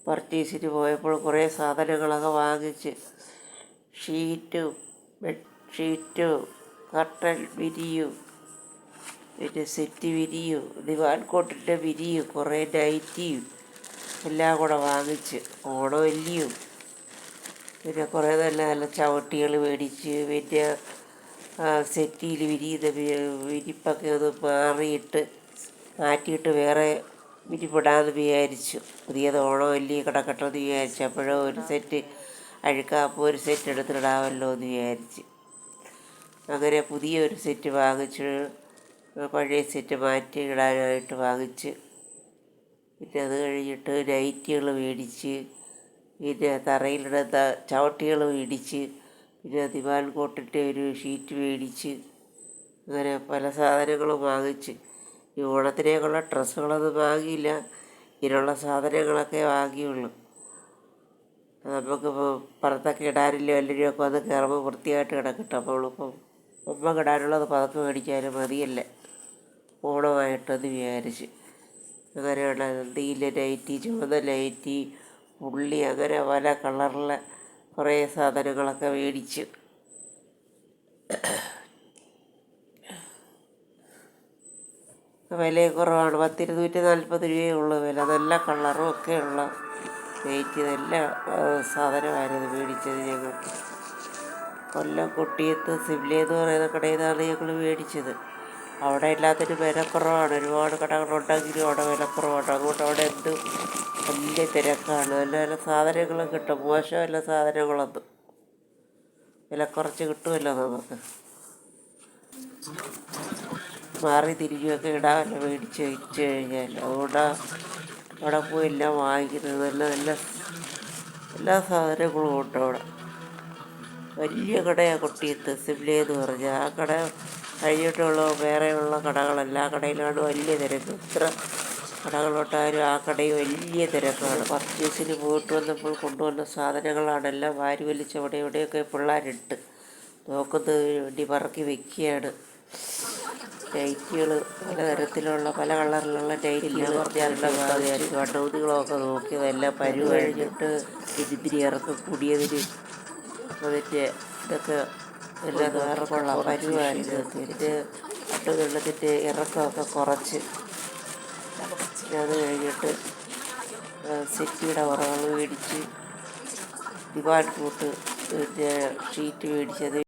പർച്ചേസിന് പോയപ്പോൾ കുറേ സാധനങ്ങളൊക്കെ വാങ്ങിച്ച് ഷീറ്റും ബെഡ്ഷീറ്റും കർട്ടൻ വിരിയും പിന്നെ സെറ്റ് വിരിയും ദിവാൻ കോട്ടിൻ്റെ വിരിയും കുറേ നൈറ്റിയും എല്ലാം കൂടെ വാങ്ങിച്ച് ഓണമല്ലിയും പിന്നെ കുറേ നല്ല നല്ല ചവിട്ടികൾ മേടിച്ച് പിന്നെ സെറ്റിയിൽ വിരിയുന്ന വിരിപ്പൊക്കെ ഒന്ന് മാറ്റിയിട്ട് വേറെ വിരിപ്പിടാമെന്ന് വിചാരിച്ചു. പുതിയത് ഓണമല്ലി കിടക്കട്ടെന്ന് വിചാരിച്ചു. അപ്പോഴോ ഒരു സെറ്റ് അഴുക്കാപ്പോൾ ഒരു സെറ്റ് എടുത്തിടാമല്ലോ എന്ന് വിചാരിച്ച് അങ്ങനെ പുതിയൊരു സെറ്റ് വാങ്ങിച്ച് പഴയ സെറ്റ് മാറ്റി ഇടാനായിട്ട് വാങ്ങിച്ച് പിന്നെ അത് കഴിഞ്ഞിട്ട് നൈറ്റികൾ മേടിച്ച് പിന്നെ തറയിലിടുന്ന ചവിട്ടികൾ മേടിച്ച് പിന്നെ ദിവാൻ കോട്ടിൻ്റെ ഒരു ഷീറ്റ് മേടിച്ച് അങ്ങനെ പല സാധനങ്ങളും വാങ്ങിച്ച്. ഈ ഓണത്തിനേക്കുള്ള ഡ്രസ്സുകളൊന്നും വാങ്ങിയില്ല, ഇതിനുള്ള സാധനങ്ങളൊക്കെ വാങ്ങിയുള്ളൂ. നമുക്കിപ്പോൾ പുറത്തൊക്കെ ഇടാനില്ല എല്ലാവരുമൊക്കെ വന്ന് കയറുമ്പോൾ വൃത്തിയായിട്ട് കിടക്കട്ടെ. അപ്പോൾ ഇപ്പം നമുക്ക് ഇടാനുള്ളത് പതക്ക് മേടിച്ചാലും മതിയല്ലേ ഓണമായിട്ടെന്ന് വിചാരിച്ച് അങ്ങനെയുള്ള നീല നൈറ്റി, ചുവന്ന നൈറ്റി, പുള്ളി അങ്ങനെ പല കളറിലെ കുറേ സാധനങ്ങളൊക്കെ മേടിച്ച്. വിലയും കുറവാണ്, 240 രൂപയേ ഉള്ളൂ വില. നല്ല കളറും ഒക്കെ ഉള്ള നൈറ്റി നല്ല സാധനമായിരുന്നു മേടിച്ചത്. ഞങ്ങൾ കൊല്ലം കൊട്ടിയത്ത് സിംലയെന്ന് പറയുന്ന കടയിൽ നിന്നാണ് ഞങ്ങൾ മേടിച്ചത്. അവിടെ എല്ലാത്തിനും വിലക്കുറവാണ്, ഒരുപാട് കടകളുണ്ടെങ്കിലും അവിടെ വിലക്കുറവാണ്. അതുകൊണ്ട് അവിടെ എന്തും വലിയ തിരക്കാണ്. നല്ല നല്ല സാധനങ്ങളും കിട്ടും, മോശമല്ല സാധനങ്ങളൊന്നും വില കുറച്ച് കിട്ടുമല്ലോ നമുക്ക്. മാറി തിരിഞ്ഞൊക്കെ ഇടാമല്ലോ മേടിച്ച് വെച്ച് കഴിഞ്ഞാൽ. അതുകൊണ്ടാണ് അവിടെ പോയി എല്ലാം വാങ്ങിക്കുന്നത്. നല്ല നല്ല എല്ലാ സാധനങ്ങളും ഉണ്ട് അവിടെ. വലിയ കടയാണ് കൊട്ടിയത്ത് സിംലയെന്ന് പറഞ്ഞാൽ. ആ കട കഴിഞ്ഞിട്ടുള്ള വേറെയുള്ള കടകളല്ല, ആ കടയിലാണ് വലിയ തിരക്ക്. ഇത്ര കടകളുണ്ടായാലും ആ കടയിൽ വലിയ തിരക്കാണ്. പർച്ചേസിന് പോയിട്ട് വന്നപ്പോൾ കൊണ്ടുവന്ന സാധനങ്ങളാണ് എല്ലാം വാരി വലിച്ച് അവിടെ ഇവിടെയൊക്കെ പിള്ളേരിട്ട് നോക്കുന്നതിന് വേണ്ടി പറക്കി വെക്കുകയാണ്. നൈറ്റികൾ പലതരത്തിലുള്ള പല കളറിലുള്ള നൈറ്റികൾ വണ്ണൂതികളൊക്കെ നോക്കിയതെല്ലാം പരു കഴിഞ്ഞിട്ട് ഇതിരി ഇറക്കം കൂടിയതിന് അതിൻ്റെ ഇതൊക്കെ എല്ലാം വേറെക്കുള്ള പരുവായിരുന്നു. പിന്നെ വെള്ളത്തിൻ്റെ ഇറക്കമൊക്കെ കുറച്ച് അത് കഴിഞ്ഞിട്ട് സെറ്റിയുടെ ഉറകൾ മേടിച്ച് ദിവാൻ കോട്ട് പിന്നെ ഷീറ്റ് മേടിച്ചത്